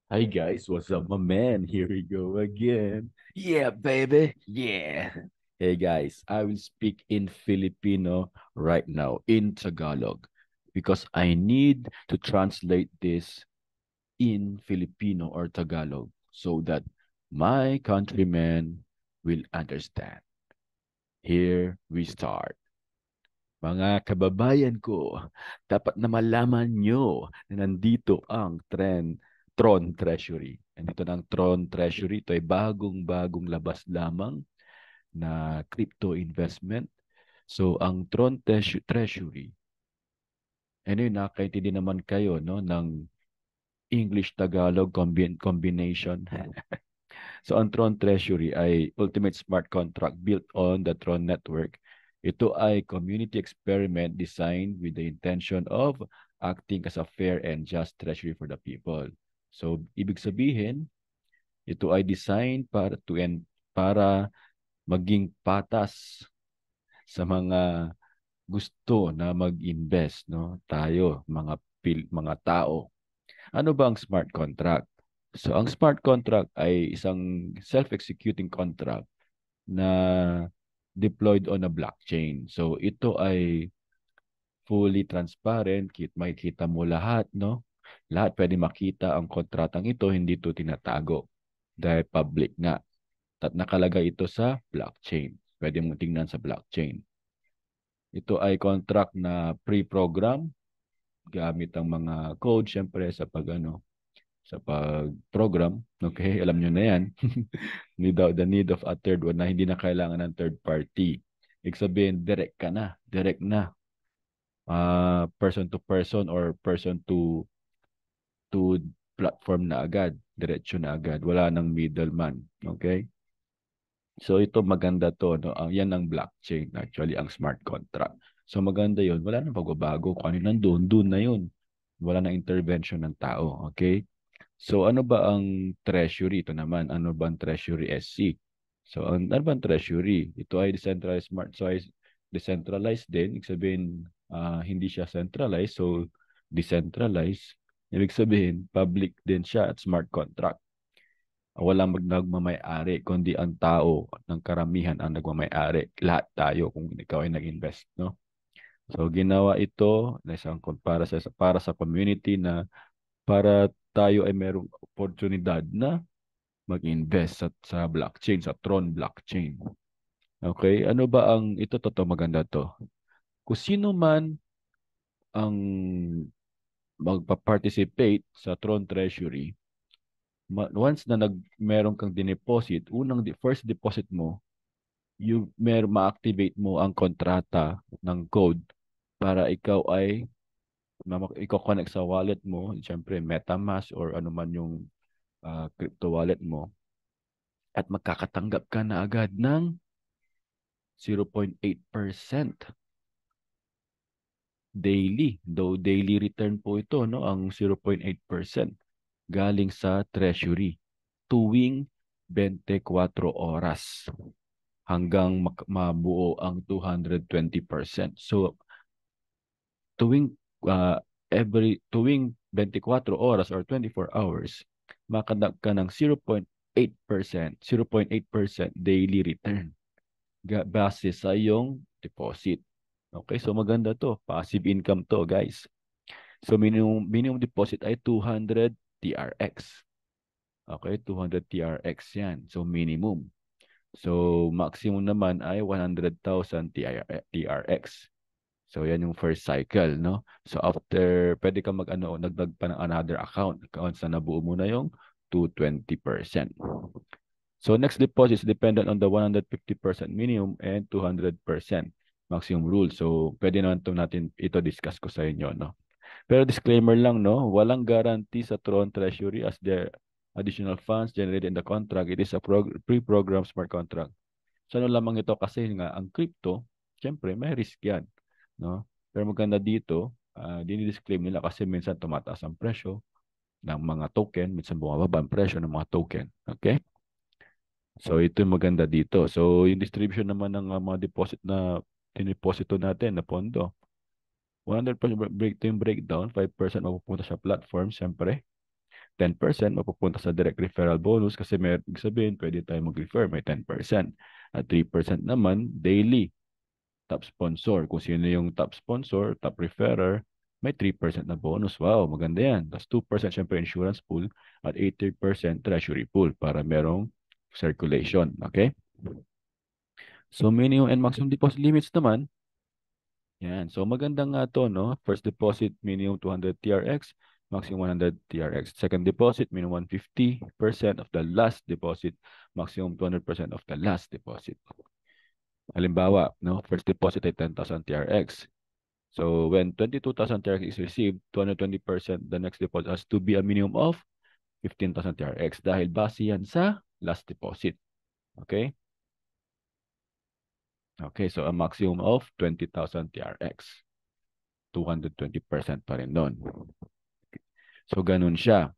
Hi guys, what's up, my man? Here we go again. Yeah, baby. Yeah. Hey guys, I will speak in Filipino right now, in Tagalog, because I need to translate this in Filipino or Tagalog so that my countrymen will understand. Here we start. Mga kababayan ko, dapat na malaman nyo na nandito ang Tron Treasury. Nandito ng Tron Treasury. Ito ay bagong-bagong labas lamang na crypto investment. So, ang Treasury, ano yun, nakaintindi naman kayo no, ng English-Tagalog combination. So, ang Tron Treasury ay ultimate smart contract built on the Tron network. Ito ay community experiment designed with the intention of acting as a fair and just treasury for the people. So, ibig sabihin, ito ay designed para maging patas sa mga gusto na mag-invest, no? Tayo, mga tao. Ano ba ang smart contract? So, ang smart contract ay isang self-executing contract na deployed on a blockchain. So, ito ay fully transparent, makikita mo lahat, no? Lahat pwede makita ang kontratang ito, hindi ito tinatago dahil public nga. At nakalagay ito sa blockchain. Pwede mo tingnan sa blockchain. Ito ay contract na pre-program gamit ang mga code, syempre, sa pag-program. Okay, alam nyo na yan. Without the need of a third one na hindi na kailangan ng third party. Ibig sabihin, direct ka na. Direct na. Person to person or person to platform na agad. Diretso na agad. Wala nang middleman. Okay? So ito maganda to, no? Yan ang blockchain, actually, ang smart contract. So maganda yun. Wala nang pagbabago. Kung ano nandun, dun na yun. Wala nang intervention ng tao. Okay? So ano ba ang treasury? Ito naman, ano ba ang treasury SC? So ano ba ang treasury? Ito ay decentralized smart. So ay decentralized din. Ibig sabihin, hindi siya centralized. So decentralized. Ibig sabihin, public din siya at smart contract. Walang nagmamay-ari, kundi ang tao ng karamihan ang nagmamay-ari. Lahat tayo kung ikaw ay nag-invest, no? So ginawa ito na isang para sa community na para tayo ay merong oportunidad na mag-invest sa blockchain, sa Tron blockchain. Okay? Ano ba ito totoo maganda to? Kung sino man ang magpa-participate sa Tron Treasury, once na meron kang dineposit, first deposit mo, ma-activate mo ang kontrata ng code para ikaw connect sa wallet mo, siyempre MetaMask or ano man yung crypto wallet mo, at magkakatanggap ka na agad ng 0.8% daily. Though daily return po ito, no? Ang 0.8% galing sa treasury tuwing 24 oras hanggang mabuo ang 220%. So tuwing tuwing 24 oras or 24 hours, makadak ka ng 0.8% daily return base sa iyong deposit. Okay, so maganda to. Passive income to, guys. So minimum deposit ay 200 TRX. Okay, 200 TRX yan. So minimum. So maximum naman ay 100,000 TRX. So yan yung first cycle, no? So after, pwede ka nagdag pa ng another account sa nabuo mo na yung 220%. So next deposit is dependent on the 150% minimum and 200% maximum rule. So pwede naman natin ito discuss ko sa inyo, no? Pero disclaimer lang, no? Walang guarantee sa Tron Treasury as the additional funds generated in the contract. It is a pre-programmed smart contract. So ano lamang ito kasi nga ang crypto, syempre may risk yan, no? Pero maganda dito, dinidisclaim nila kasi minsan tumataas ang presyo ng mga token, minsan bumababa ang presyo ng mga token. Okay? So ito yung maganda dito. So yung distribution naman ng mga deposit na tiniposito natin na pondo. 100% breakdown, 5% mapupunta sa platform, siyempre. 10% mapupunta sa direct referral bonus kasi may ibig sabihin, pwede tayo mag-refer, may 10%. At 3% naman, daily top sponsor. Kung sino yung top sponsor, top referrer, may 3% na bonus. Wow, maganda yan. Tapos 2% syempre insurance pool at 80% treasury pool para merong circulation. Okay? So minimum and maximum deposit limits naman, yan. So maganda nga to, no? First deposit, minimum 200 TRX, maximum 100 TRX. Second deposit, minimum 150% of the last deposit, maximum 200% of the last deposit. Halimbawa, no? First deposit ay 10,000 TRX. So when 22,000 TRX is received, 220%, the next deposit has to be a minimum of 15,000 TRX dahil base yan sa last deposit. Okay? Okay, so a maximum of 20,000 TRX. 220% pa rin doon. So, ganun siya.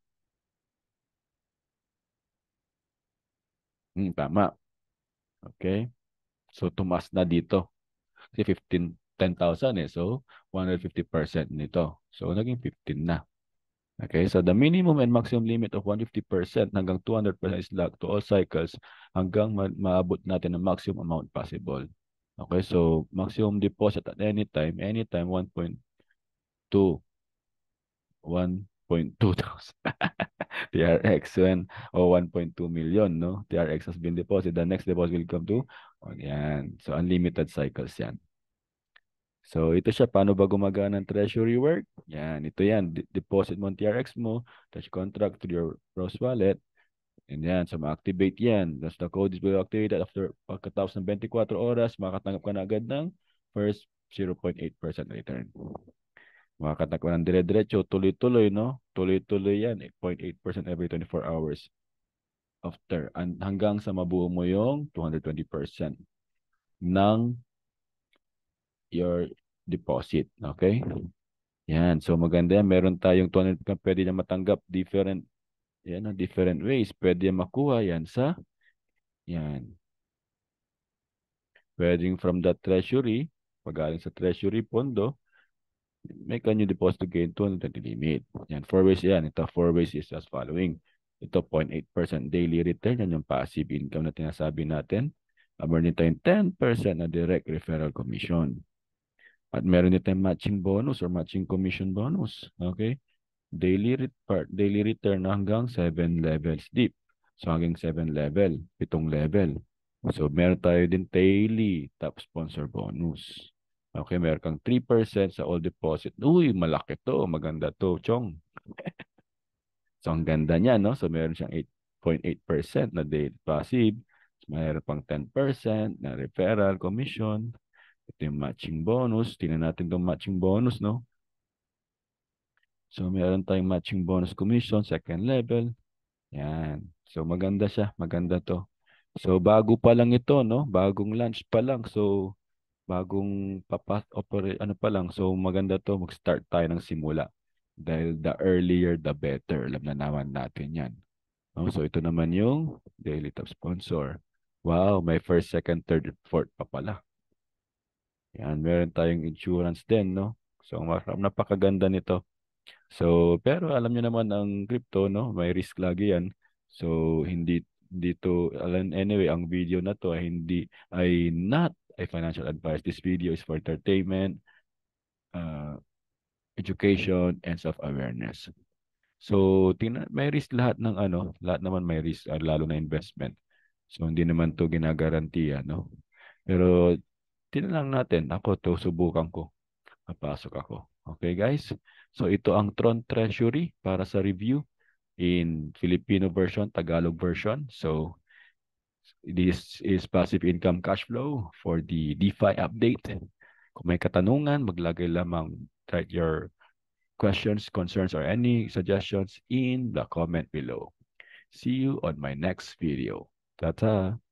Tama. Okay? So, tumas na dito. Kasi 10,000 eh. So, 150% nito. So, naging 15 na. Okay? So, the minimum and maximum limit of 150% hanggang 200% is locked to all cycles hanggang maabot natin ang maximum amount possible. Okay? So, maximum deposit at anytime 1.2 1.2 thousand TRX when o 1.2 million, no? TRX has been deposited. The next deposit will come to, yan. So, unlimited cycles yan. So, ito siya. Paano ba gumagana ng treasury work? Yan. Ito yan. Deposit mo ang TRX mo, touch contract to your Rose wallet. And yan. So, ma-activate yan. That's the code is will activate after pagkatapos ng 24 oras, makatanggap ka na agad ng first 0.8% return. Makakatak ka ng dire-diretso, tuloy-tuloy, no? Tuloy-tuloy yan. 0.8% every 24 hours after. Hanggang sa mabuo mo yung 220% ng your deposit. Okay? Yan. So, maganda yan. Meron tayong 200 ka pwede na matanggap different, yan, different ways. Pwede makuha yan sa, yan. Pwedeng from the treasury, pagaling sa treasury pondo, may can you deposit to gain 220 limit. Yan, four ways yan. Ito, four ways is as following. Ito, 0.8% daily return. Yan yung passive income na tinasabi natin. Meron din tayong 10% na direct referral commission. At meron din tayong matching bonus or matching commission bonus. Okay? Daily return hanggang 7 levels deep. So, hanggang 7 level, 7 level. So, meron tayo din daily top sponsor bonus. Okay, meron kang 3% sa all deposit. Uy, malaki to. Maganda to, Chong. So, ang ganda niya, no? So, meron siyang 8.8% na daily passive. So, meron pang 10% na referral commission. Ito yung matching bonus. Tingnan natin itong matching bonus, no? So, meron tayong matching bonus commission, second level. Yan. So, maganda siya. Maganda to. So, bago pa lang ito, no? Bagong launch pa lang. So, bagong ano pa lang. So, maganda to. Mag-start tayo ng simula. Dahil the earlier, the better. Alam na naman natin yan. No? So, ito naman yung daily top sponsor. Wow, may first, second, third, fourth pa pala. Yan, meron tayong insurance din, no? So, napakaganda nito. So, pero alam niyo naman ang crypto, no? May risk lagi yan. So, hindi dito, anyway, ang video na to ay not a financial advice. This video is for entertainment, uh, education, and self-awareness. So, may risk lahat ng ano, lahat naman may risk, lalo na investment. So, hindi naman to ginagarantiya, no? Pero, lang natin, ako to, subukan ko. Papasok ako. Okay, guys? So, ito ang Tron Treasury para sa review in Filipino version, Tagalog version. So, this is passive income cash flow for the DeFi update. Kung may katanungan, maglagay lamang, write your questions, concerns, or any suggestions in the comment below. See you on my next video. Ta-ta!